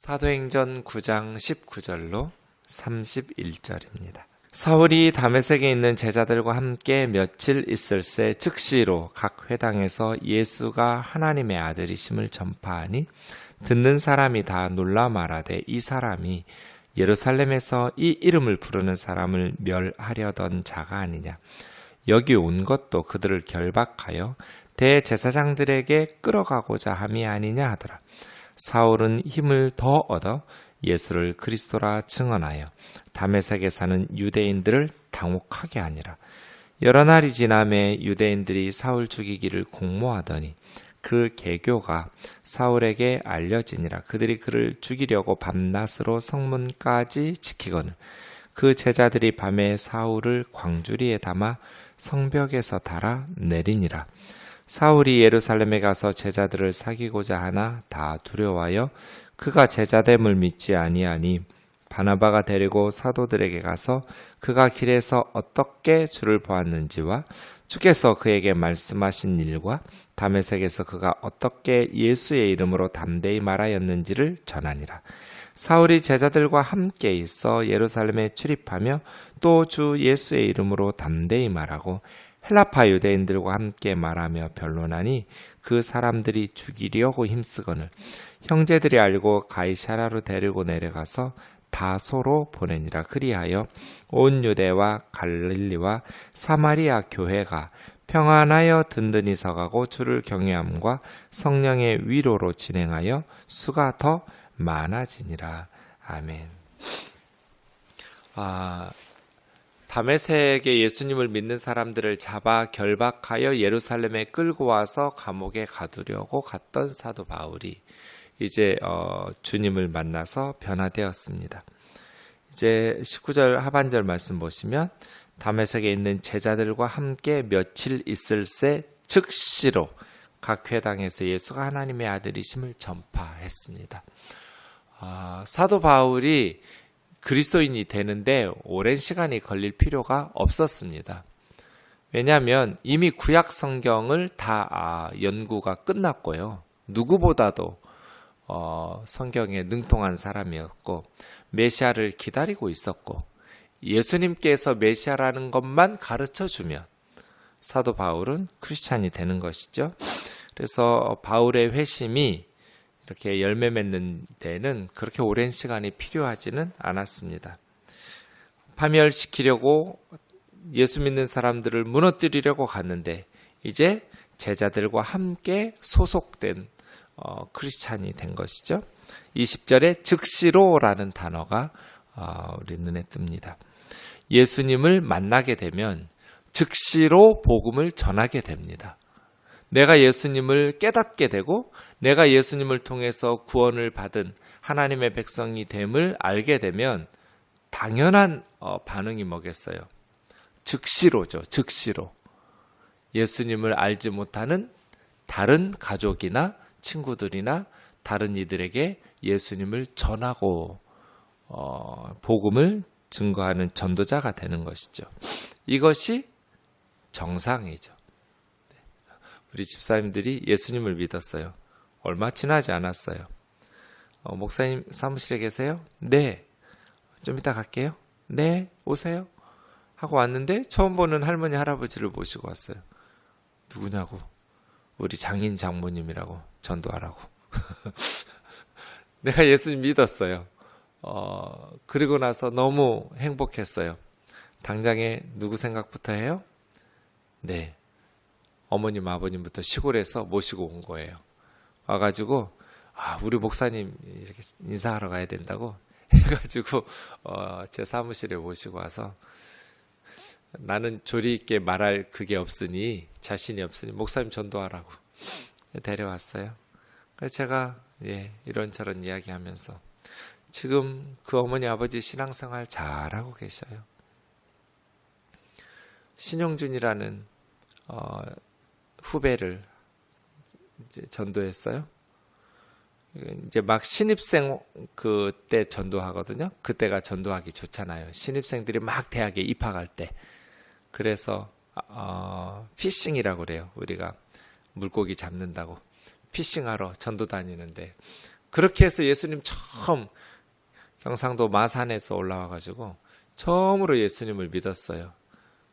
사도행전 9장 19절로 31절입니다. 사울이 다메섹에 있는 제자들과 함께 며칠 있을새 즉시로 각 회당에서 예수가 하나님의 아들이심을 전파하니 듣는 사람이 다 놀라 말하되 이 사람이 예루살렘에서 이 이름을 부르는 사람을 멸하려던 자가 아니냐. 여기 온 것도 그들을 결박하여 대제사장들에게 끌어가고자 함이 아니냐 하더라. 사울은 힘을 더 얻어 예수를 그리스도라 증언하여 다메섹에 사는 유대인들을 당혹하게 하니라. 여러 날이 지나매 유대인들이 사울 죽이기를 공모하더니 그 계교가 사울에게 알려지니라. 그들이 그를 죽이려고 밤낮으로 성문까지 지키거늘 그 제자들이 밤에 사울을 광주리에 담아 성벽에서 달아 내리니라. 사울이 예루살렘에 가서 제자들을 사귀고자 하나 다 두려워하여 그가 제자됨을 믿지 아니하니 바나바가 데리고 사도들에게 가서 그가 길에서 어떻게 주를 보았는지와 주께서 그에게 말씀하신 일과 다메섹에서 그가 어떻게 예수의 이름으로 담대히 말하였는지를 전하니라. 사울이 제자들과 함께 있어 예루살렘에 출입하며 또 주 예수의 이름으로 담대히 말하고 헬라파 유대인들과 함께 말하며 변론하니 그 사람들이 죽이려고 힘쓰거늘 형제들이 알고 가이사랴로 데리고 내려가서 다소로 보내니라. 그리하여 온 유대와 갈릴리와 사마리아 교회가 평안하여 든든히 서가고 주를 경외함과 성령의 위로로 진행하여 수가 더 많아지니라. 아멘. 다메섹에 예수님을 믿는 사람들을 잡아 결박하여 예루살렘에 끌고 와서 감옥에 가두려고 갔던 사도 바울이 이제 주님을 만나서 변화되었습니다. 이제 19절 하반절 말씀 보시면 다메섹에 있는 제자들과 함께 며칠 있을새 즉시로 각 회당에서 예수가 하나님의 아들이심을 전파했습니다. 사도 바울이 그리스도인이 되는데 오랜 시간이 걸릴 필요가 없었습니다. 왜냐하면 이미 구약 성경을 다 연구가 끝났고요. 누구보다도 성경에 능통한 사람이었고 메시아를 기다리고 있었고 예수님께서 메시아라는 것만 가르쳐주면 사도 바울은 크리스찬이 되는 것이죠. 그래서 바울의 회심이 이렇게 열매 맺는 데는 그렇게 오랜 시간이 필요하지는 않았습니다. 파멸시키려고 예수 믿는 사람들을 무너뜨리려고 갔는데 이제 제자들과 함께 소속된 크리스찬이 된 것이죠. 20절에 즉시로라는 단어가 우리 눈에 띕니다. 예수님을 만나게 되면 즉시로 복음을 전하게 됩니다. 내가 예수님을 깨닫게 되고 내가 예수님을 통해서 구원을 받은 하나님의 백성이 됨을 알게 되면 당연한 반응이 뭐겠어요? 즉시로죠. 즉시로. 예수님을 알지 못하는 다른 가족이나 친구들이나 다른 이들에게 예수님을 전하고 복음을 증거하는 전도자가 되는 것이죠. 이것이 정상이죠. 우리 집사님들이 예수님을 믿었어요. 얼마 지나지 않았어요. 목사님 사무실에 계세요? 네. 좀 이따 갈게요. 네. 오세요. 하고 왔는데 처음 보는 할머니 할아버지를 모시고 왔어요. 누구냐고. 우리 장인 장모님이라고 전도하라고. 내가 예수님 믿었어요. 그리고 나서 너무 행복했어요. 당장에 누구 생각부터 해요? 네. 어머님 아버님부터 시골에서 모시고 온 거예요. 와가지고 우리 목사님 이렇게 인사하러 가야 된다고 해가지고 제 사무실에 모시고 와서 나는 조리 있게 말할 그게 없으니 자신이 없으니 목사님 전도하라고 데려왔어요. 그래서 제가 이런저런 이야기하면서 지금 그 어머니 아버지 신앙생활 잘하고 계셔요. 신용준이라는 후배를 이제 전도했어요. 이제 막 신입생 그때 전도하거든요. 그때가 전도하기 좋잖아요. 신입생들이 막 대학에 입학할 때. 그래서 피싱이라고 그래요. 우리가 물고기 잡는다고 피싱하러 전도 다니는데 그렇게 해서 예수님 처음 경상도 마산에서 올라와가지고 처음으로 예수님을 믿었어요.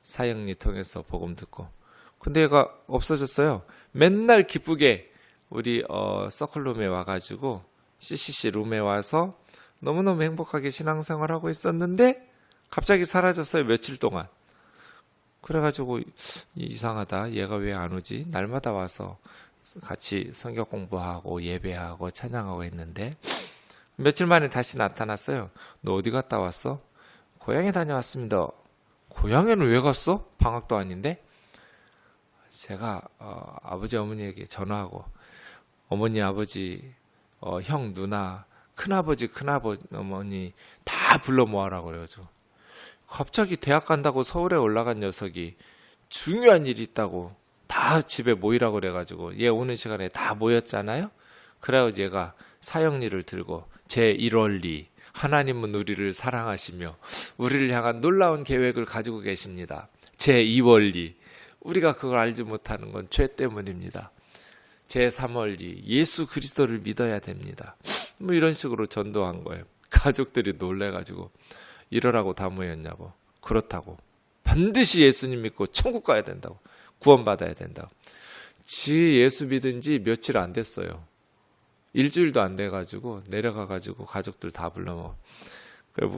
사형리 통해서 복음 듣고. 근데 얘가 없어졌어요. 맨날 기쁘게 우리 서클룸에 와가지고 CCC 룸에 와서 너무너무 행복하게 신앙생활하고 있었는데 갑자기 사라졌어요. 며칠 동안. 그래가지고 이상하다. 얘가 왜 안 오지? 날마다 와서 같이 성경 공부하고 예배하고 찬양하고 했는데 며칠 만에 다시 나타났어요. 너 어디 갔다 왔어? 고향에 다녀왔습니다. 고향에는 왜 갔어? 방학도 아닌데? 제가 아버지 어머니에게 전화하고 어머니 아버지 형 누나 큰아버지 큰어머니 다 불러 모아라고 그래가지고 갑자기 대학 간다고 서울에 올라간 녀석이 중요한 일이 있다고 다 집에 모이라고 그래가지고 얘 오는 시간에 다 모였잖아요. 그래가지고 얘가 사형리를 들고 제1원리 하나님은 우리를 사랑하시며 우리를 향한 놀라운 계획을 가지고 계십니다. 제2원리 우리가 그걸 알지 못하는 건 죄 때문입니다. 제3원리 예수 그리스도를 믿어야 됩니다. 뭐 이런 식으로 전도한 거예요. 가족들이 놀래가지고 이러라고 다 모였냐고. 그렇다고 반드시 예수님 믿고 천국 가야 된다고. 구원받아야 된다고. 지 예수 믿은 지 며칠 안 됐어요. 일주일도 안 돼가지고 내려가가지고 가족들 다 불러먹어.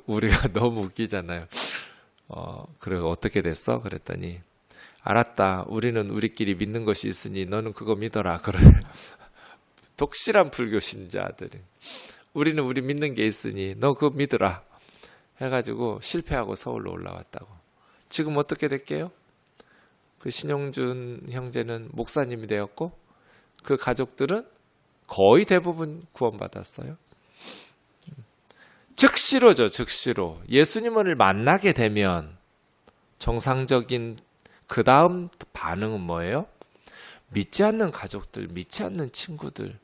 우리가 너무 웃기잖아요. 그래서 어떻게 됐어? 그랬더니 알았다. 우리는 우리끼리 믿는 것이 있으니 너는 그거 믿어라. 그래. 독실한 불교 신자들이 우리는 우리 믿는 게 있으니 너 그거 믿어라. 해가지고 실패하고 서울로 올라왔다고. 지금 어떻게 될게요? 그 신용준 형제는 목사님이 되었고 그 가족들은 거의 대부분 구원받았어요. 즉시로죠. 즉시로. 예수님을 만나게 되면 정상적인 그 다음 반응은 뭐예요? 믿지 않는 가족들, 믿지 않는 친구들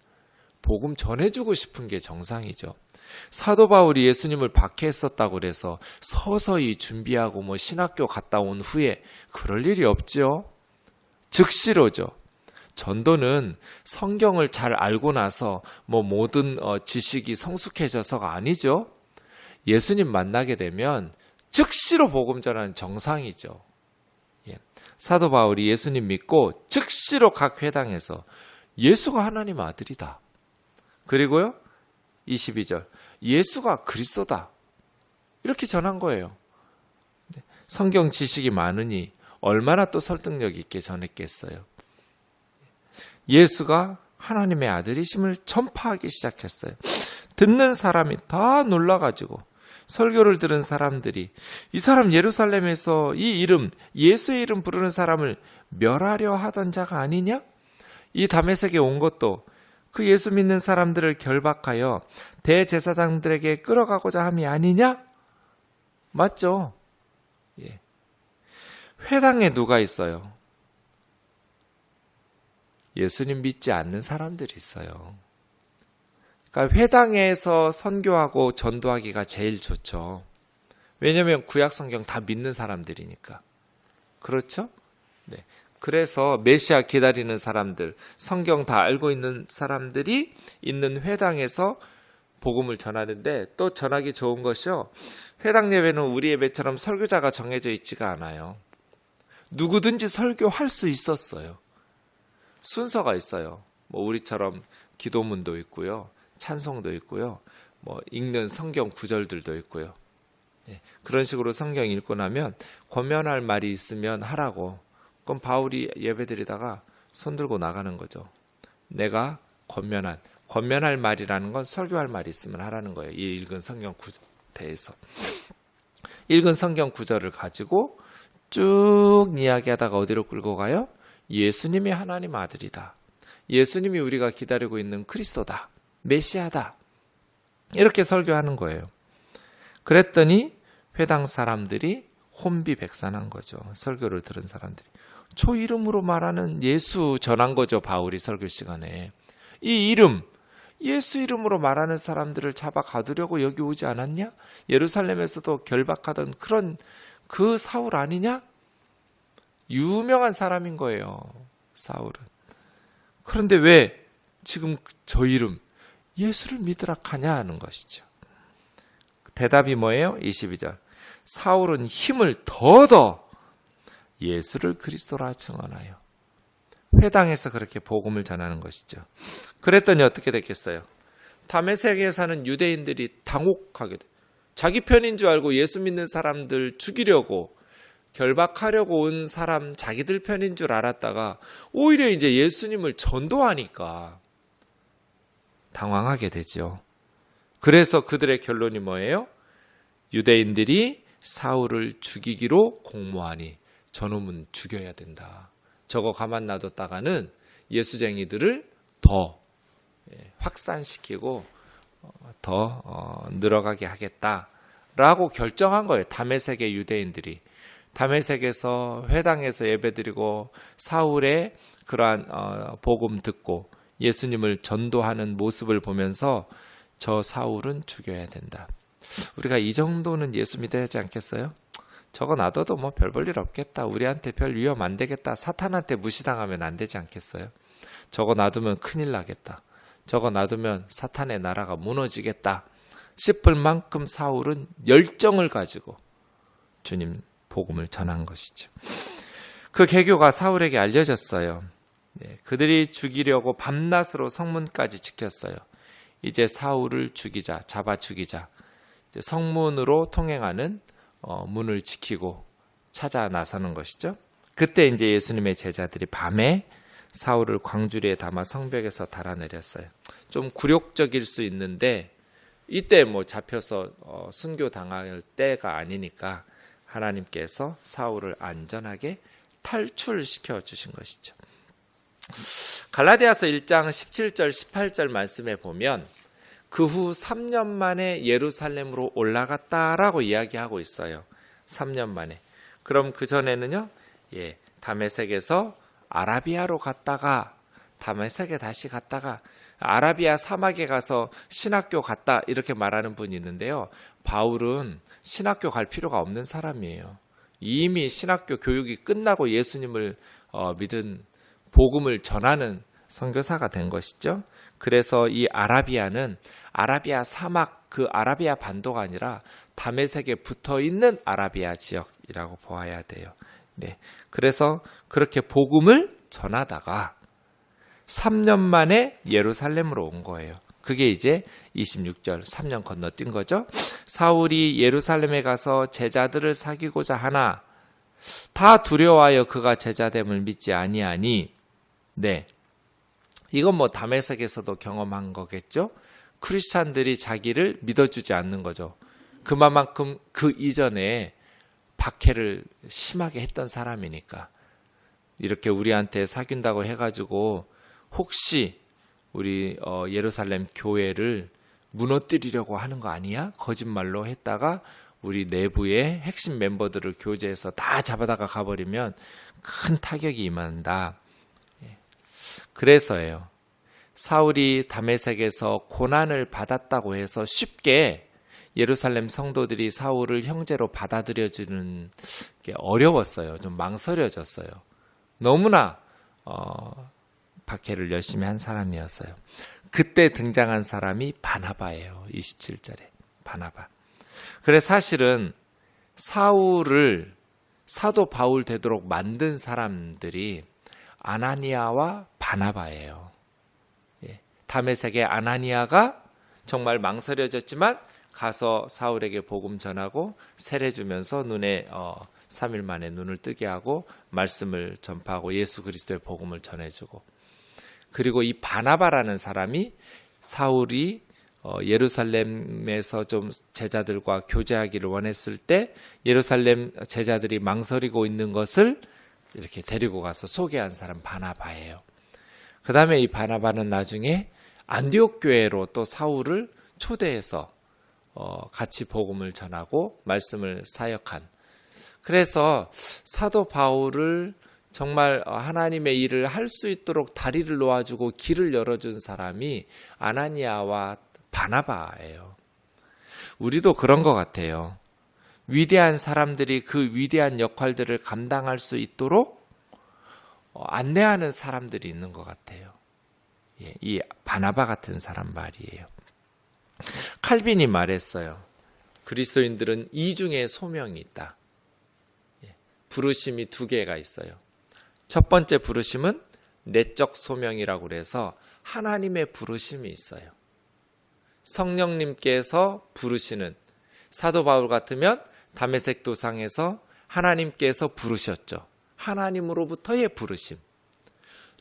복음 전해주고 싶은 게 정상이죠. 사도 바울이 예수님을 박해했었다고 그래서 서서히 준비하고 뭐 신학교 갔다 온 후에 그럴 일이 없죠. 즉시로죠. 전도는 성경을 잘 알고 나서 뭐 모든 지식이 성숙해져서가 아니죠. 예수님 만나게 되면 즉시로 복음 전하는 정상이죠. 사도 바울이 예수님 믿고 즉시로 각 회당에서 예수가 하나님 아들이다. 그리고요 22절 예수가 그리스도다. 이렇게 전한 거예요. 성경 지식이 많으니 얼마나 또 설득력 있게 전했겠어요. 예수가 하나님의 아들이심을 전파하기 시작했어요. 듣는 사람이 다 놀라가지고 설교를 들은 사람들이 이 사람 예루살렘에서 이 이름 예수의 이름 부르는 사람을 멸하려 하던 자가 아니냐? 이 다메섹에 온 것도 그 예수 믿는 사람들을 결박하여 대제사장들에게 끌어가고자 함이 아니냐? 맞죠? 예. 회당에 누가 있어요? 예수님 믿지 않는 사람들이 있어요. 그러니까 회당에서 선교하고 전도하기가 제일 좋죠. 왜냐하면 구약 성경 다 믿는 사람들이니까. 그렇죠? 네. 그래서 메시아 기다리는 사람들, 성경 다 알고 있는 사람들이 있는 회당에서 복음을 전하는데 또 전하기 좋은 것이요. 회당 예배는 우리 예배처럼 설교자가 정해져 있지가 않아요. 누구든지 설교할 수 있었어요. 순서가 있어요. 뭐 우리처럼 기도문도 있고요. 찬송도 있고요. 뭐 읽는 성경 구절들도 있고요. 네. 그런 식으로 성경 읽고 나면 권면할 말이 있으면 하라고. 그럼 바울이 예배드리다가 손 들고 나가는 거죠. 내가 권면할 말이라는 건 설교할 말이 있으면 하라는 거예요. 이 읽은 성경 구절에서. 읽은 성경 구절을 가지고 쭉 이야기하다가 어디로 끌고 가요? 예수님이 하나님 아들이다. 예수님이 우리가 기다리고 있는 그리스도다. 메시아다. 이렇게 설교하는 거예요. 그랬더니 회당 사람들이 혼비백산한 거죠. 설교를 들은 사람들이. 저 이름으로 말하는 예수 전한 거죠. 바울이 설교 시간에. 이 이름, 예수 이름으로 말하는 사람들을 잡아 가두려고 여기 오지 않았냐? 예루살렘에서도 결박하던 그런 그 사울 아니냐? 유명한 사람인 거예요. 사울은. 그런데 왜 지금 저 이름 예수를 믿으라 하냐 하는 것이죠. 대답이 뭐예요? 22절. 사울은 힘을 더더 예수를 그리스도라 증언하여. 회당에서 그렇게 복음을 전하는 것이죠. 그랬더니 어떻게 됐겠어요? 다메섹에 사는 유대인들이 당혹하게 돼. 자기 편인 줄 알고 예수 믿는 사람들 죽이려고 결박하려고 온 사람 자기들 편인 줄 알았다가 오히려 이제 예수님을 전도하니까 당황하게 되죠. 그래서 그들의 결론이 뭐예요? 유대인들이 사울을 죽이기로 공모하니 저놈은 죽여야 된다. 저거 가만 놔뒀다가는 예수쟁이들을 더 확산시키고 더 늘어가게 하겠다라고 결정한 거예요. 다메섹의 유대인들이. 다메섹에서 회당에서 예배드리고 사울의 그러한 복음 듣고 예수님을 전도하는 모습을 보면서 저 사울은 죽여야 된다. 우리가 이 정도는 예수 믿어야 하지 않겠어요? 저거 놔둬도 뭐 별 볼 일 없겠다. 우리한테 별 위험 안 되겠다. 사탄한테 무시당하면 안 되지 않겠어요? 저거 놔두면 큰일 나겠다. 저거 놔두면 사탄의 나라가 무너지겠다 싶을 만큼 사울은 열정을 가지고 주님 복음을 전한 것이죠. 그 계교가 사울에게 알려졌어요. 그들이 죽이려고 밤낮으로 성문까지 지켰어요. 이제 사울을 죽이자, 잡아 죽이자. 이제 성문으로 통행하는 문을 지키고 찾아 나서는 것이죠. 그때 이제 예수님의 제자들이 밤에 사울을 광주리에 담아 성벽에서 달아내렸어요. 좀 굴욕적일 수 있는데 이때 뭐 잡혀서 순교당할 때가 아니니까 하나님께서 사울을 안전하게 탈출시켜 주신 것이죠. 갈라디아서 1장 17절 18절 말씀에 보면 그 후 3년 만에 예루살렘으로 올라갔다라고 이야기하고 있어요. 3년 만에. 그럼 그 전에는요, 다메섹에서 아라비아로 갔다가 다메섹에 다시 갔다가 아라비아 사막에 가서 신학교 갔다 이렇게 말하는 분이 있는데요. 바울은 신학교 갈 필요가 없는 사람이에요. 이미 신학교 교육이 끝나고 예수님을 믿은 복음을 전하는 선교사가 된 것이죠. 그래서 이 아라비아는 아라비아 사막, 그 아라비아 반도가 아니라 다메섹에 붙어 있는 아라비아 지역이라고 보아야 돼요. 네. 그래서 그렇게 복음을 전하다가 3년 만에 예루살렘으로 온 거예요. 그게 이제 26절 3년 건너뛴 거죠. 사울이 예루살렘에 가서 제자들을 사귀고자 하나 다 두려워하여 그가 제자됨을 믿지 아니하니. 네. 이건 뭐 다메섹에서도 경험한 거겠죠. 크리스찬들이 자기를 믿어주지 않는 거죠. 그만큼 그 이전에 박해를 심하게 했던 사람이니까. 이렇게 우리한테 사귄다고 해가지고 혹시 우리 예루살렘 교회를 무너뜨리려고 하는 거 아니야? 거짓말로 했다가 우리 내부의 핵심 멤버들을 교제해서 다 잡아다가 가버리면 큰 타격이 임한다. 그래서예요. 사울이 다메섹에서 고난을 받았다고 해서 쉽게 예루살렘 성도들이 사울을 형제로 받아들여주는 게 어려웠어요. 좀 망설여졌어요. 너무나 박해를 열심히 한 사람이었어요. 그때 등장한 사람이 바나바예요. 27절에 바나바. 그래 사실은 사울을 사도 바울 되도록 만든 사람들이 아나니아와 바나바예요. 다메섹의 아나니아가 정말 망설여졌지만 가서 사울에게 복음 전하고 세례 주면서 눈에 3일 만에 눈을 뜨게 하고 말씀을 전파하고 예수 그리스도의 복음을 전해주고, 그리고 이 바나바라는 사람이 사울이 예루살렘에서 좀 제자들과 교제하기를 원했을 때 예루살렘 제자들이 망설이고 있는 것을 이렇게 데리고 가서 소개한 사람 바나바예요. 그 다음에 이 바나바는 나중에 안디옥 교회로 또 사울을 초대해서 같이 복음을 전하고 말씀을 사역한, 그래서 사도 바울을 정말 하나님의 일을 할 수 있도록 다리를 놓아주고 길을 열어준 사람이 아나니아와 바나바예요. 우리도 그런 것 같아요. 위대한 사람들이 그 위대한 역할들을 감당할 수 있도록 안내하는 사람들이 있는 것 같아요. 이 바나바 같은 사람 말이에요. 칼빈이 말했어요. 그리스도인들은 이중의 소명이 있다. 부르심이 두 개가 있어요. 첫 번째 부르심은 내적 소명이라고 그래서 하나님의 부르심이 있어요. 성령님께서 부르시는, 사도 바울 같으면 다메섹 도상에서 하나님께서 부르셨죠. 하나님으로부터의 부르심.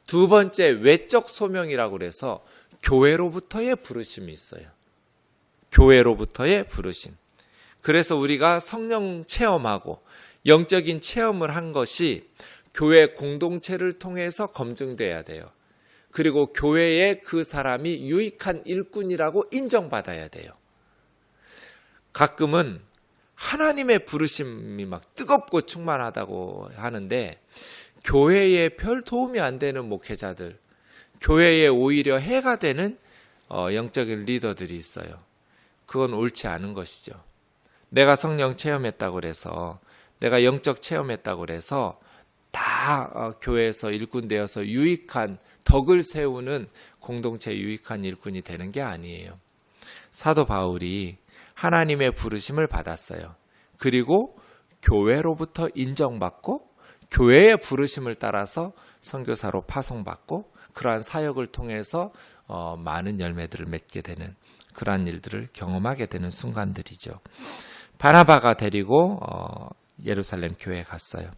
두 번째 외적 소명이라고 그래서 교회로부터의 부르심이 있어요. 교회로부터의 부르심. 그래서 우리가 성령 체험하고 영적인 체험을 한 것이 교회 공동체를 통해서 검증돼야 돼요. 그리고 교회에 그 사람이 유익한 일꾼이라고 인정받아야 돼요. 가끔은 하나님의 부르심이 막 뜨겁고 충만하다고 하는데 교회에 별 도움이 안 되는 목회자들, 교회에 오히려 해가 되는 영적인 리더들이 있어요. 그건 옳지 않은 것이죠. 내가 성령 체험했다고 그래서, 내가 영적 체험했다고 그래서 다 교회에서 일꾼 되어서 유익한 덕을 세우는 공동체 유익한 일꾼이 되는 게 아니에요. 사도 바울이 하나님의 부르심을 받았어요. 그리고 교회로부터 인정받고 교회의 부르심을 따라서 선교사로 파송받고 그러한 사역을 통해서 많은 열매들을 맺게 되는 그러한 일들을 경험하게 되는 순간들이죠. 바나바가 데리고 예루살렘 교회에 갔어요.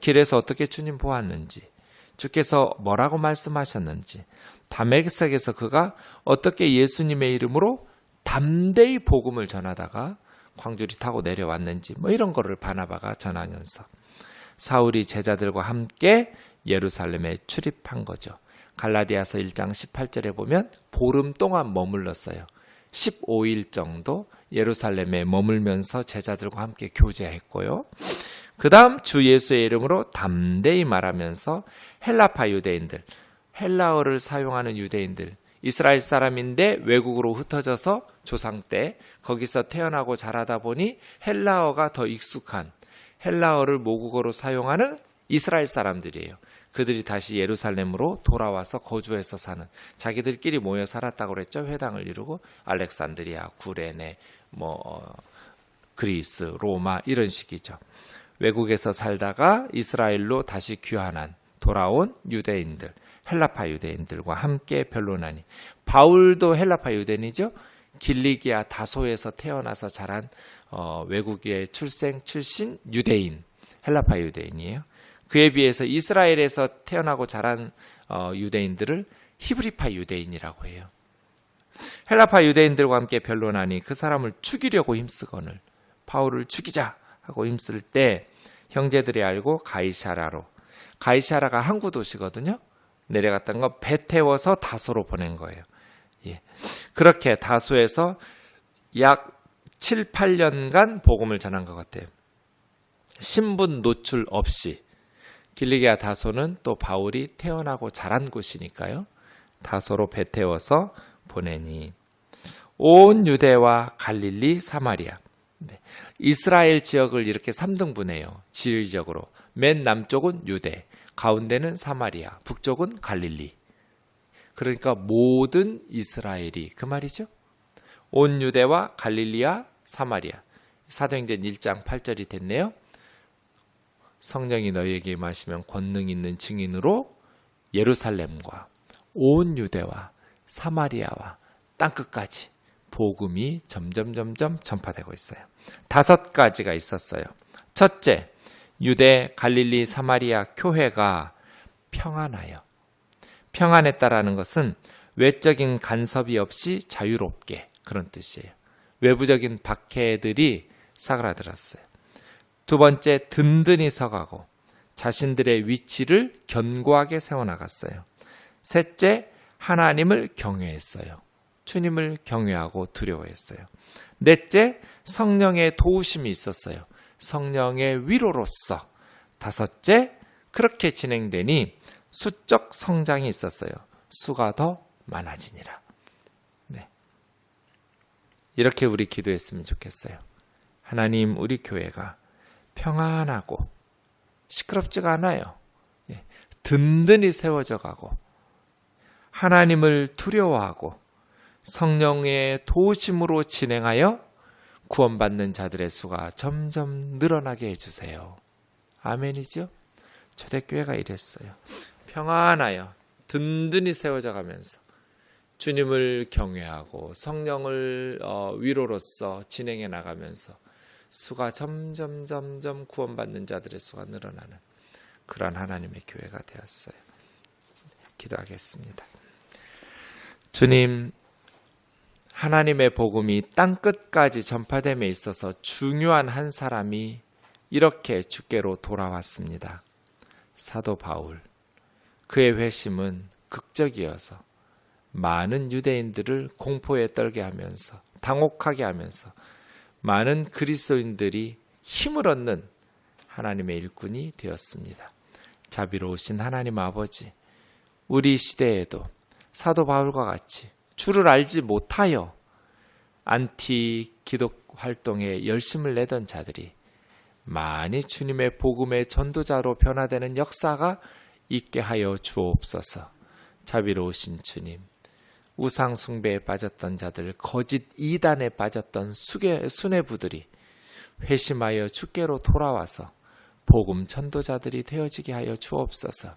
길에서 어떻게 주님 보았는지, 주께서 뭐라고 말씀하셨는지, 다메섹에서 그가 어떻게 예수님의 이름으로 담대히 복음을 전하다가 광주리 타고 내려왔는지 이런 거를 바나바가 전하면서 사울이 제자들과 함께 예루살렘에 출입한 거죠. 갈라디아서 1장 18절에 보면 보름 동안 머물렀어요. 15일 정도 예루살렘에 머물면서 제자들과 함께 교제했고요. 그 다음 주 예수의 이름으로 담대히 말하면서 헬라파 유대인들, 헬라어를 사용하는 유대인들, 이스라엘 사람인데 외국으로 흩어져서 조상 때 거기서 태어나고 자라다 보니 헬라어가 더 익숙한, 헬라어를 모국어로 사용하는 이스라엘 사람들이에요. 그들이 다시 예루살렘으로 돌아와서 거주해서 사는, 자기들끼리 모여 살았다고 그랬죠. 회당을 이루고 알렉산드리아, 구레네, 그리스, 로마 이런 식이죠. 외국에서 살다가 이스라엘로 다시 귀환한 돌아온 유대인들, 헬라파 유대인들과 함께 변론하니, 바울도 헬라파 유대인이죠. 길리기아 다소에서 태어나서 자란 외국의 출신 유대인, 헬라파 유대인이에요. 그에 비해서 이스라엘에서 태어나고 자란 유대인들을 히브리파 유대인이라고 해요. 헬라파 유대인들과 함께 변론하니 그 사람을 죽이려고 힘쓰거늘 바울을 죽이자 하고 힘쓸 때 형제들이 알고 가이사라가 항구 도시거든요. 내려갔던 거 배 태워서 다소로 보낸 거예요. 그렇게 다소에서 약 7, 8년간 복음을 전한 것 같아요. 신분 노출 없이. 길리기아 다소는 또 바울이 태어나고 자란 곳이니까요. 다소로 배 태워서 보내니 온 유대와 갈릴리, 사마리아. 이스라엘 지역을 이렇게 3등분해요. 지리적으로. 맨 남쪽은 유대, 가운데는 사마리아, 북쪽은 갈릴리. 그러니까 모든 이스라엘이 그 말이죠. 온 유대와 갈릴리와 사마리아. 사도행전 1장 8절이 됐네요. 성령이 너희에게 임하시면 권능 있는 증인으로 예루살렘과 온 유대와 사마리아와 땅끝까지 복음이 점점 전파되고 있어요. 5가지가 있었어요. 첫째, 유대, 갈릴리, 사마리아 교회가 평안하여. 평안했다라는 것은 외적인 간섭이 없이 자유롭게, 그런 뜻이에요. 외부적인 박해들이 사그라들었어요. 두 번째, 든든히 서가고 자신들의 위치를 견고하게 세워나갔어요. 셋째, 하나님을 경외했어요. 주님을 경외하고 두려워했어요. 넷째, 성령의 도우심이 있었어요. 성령의 위로로서. 다섯째, 그렇게 진행되니 수적 성장이 있었어요. 수가 더 많아지니라. 네. 이렇게 우리 기도했으면 좋겠어요. 하나님, 우리 교회가 평안하고 시끄럽지가 않아요. 든든히 세워져 가고 하나님을 두려워하고 성령의 도우심으로 진행하여 구원받는 자들의 수가 점점 늘어나게 해주세요. 아멘이죠? 초대교회가 이랬어요. 평안하여 든든히 세워져 가면서 주님을 경외하고 성령을 위로로서 진행해 나가면서 수가 점점 구원받는 자들의 수가 늘어나는 그런 하나님의 교회가 되었어요. 기도하겠습니다. 주님, 하나님의 복음이 땅끝까지 전파됨에 있어서 중요한 한 사람이 이렇게 주께로 돌아왔습니다. 사도 바울. 그의 회심은 극적이어서 많은 유대인들을 공포에 떨게 하면서 당혹하게 하면서 많은 그리스도인들이 힘을 얻는 하나님의 일꾼이 되었습니다. 자비로우신 하나님 아버지, 우리 시대에도 사도 바울과 같이 주를 알지 못하여 안티 기독 활동에 열심을 내던 자들이 많이 주님의 복음의 전도자로 변화되는 역사가 있게 하여 주옵소서. 자비로우신 주님, 우상 숭배에 빠졌던 자들, 거짓 이단에 빠졌던 수뇌부들이 회심하여 주께로 돌아와서 복음 전도자들이 되어지게 하여 주옵소서.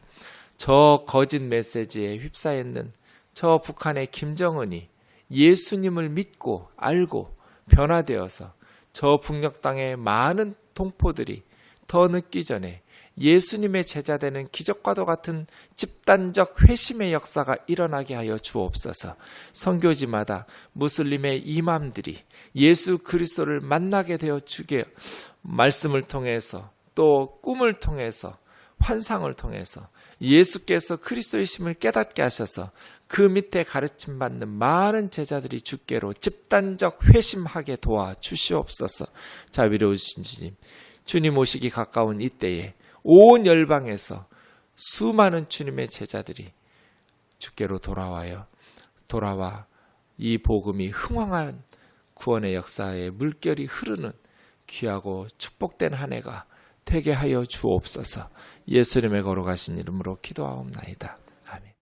저 거짓 메시지에 휩싸였는 저 북한의 김정은이 예수님을 믿고 알고 변화되어서 저 북녘 땅의 많은 동포들이 더 늦기 전에 예수님의 제자되는 기적과도 같은 집단적 회심의 역사가 일어나게 하여 주옵소서. 선교지마다 무슬림의 이맘들이 예수 그리스도를 만나게 되어 주게 말씀을 통해서 또 꿈을 통해서 환상을 통해서 예수께서 그리스도의 심을 깨닫게 하셔서 그 밑에 가르침받는 많은 제자들이 주께로 집단적 회심하게 도와주시옵소서. 자비로우신 주님, 주님 오시기 가까운 이때에 온 열방에서 수많은 주님의 제자들이 주께로 돌아와 이 복음이 흥황한 구원의 역사에 물결이 흐르는 귀하고 축복된 한 해가 되게 하여 주옵소서. 예수님의 거룩하신 이름으로 기도하옵나이다.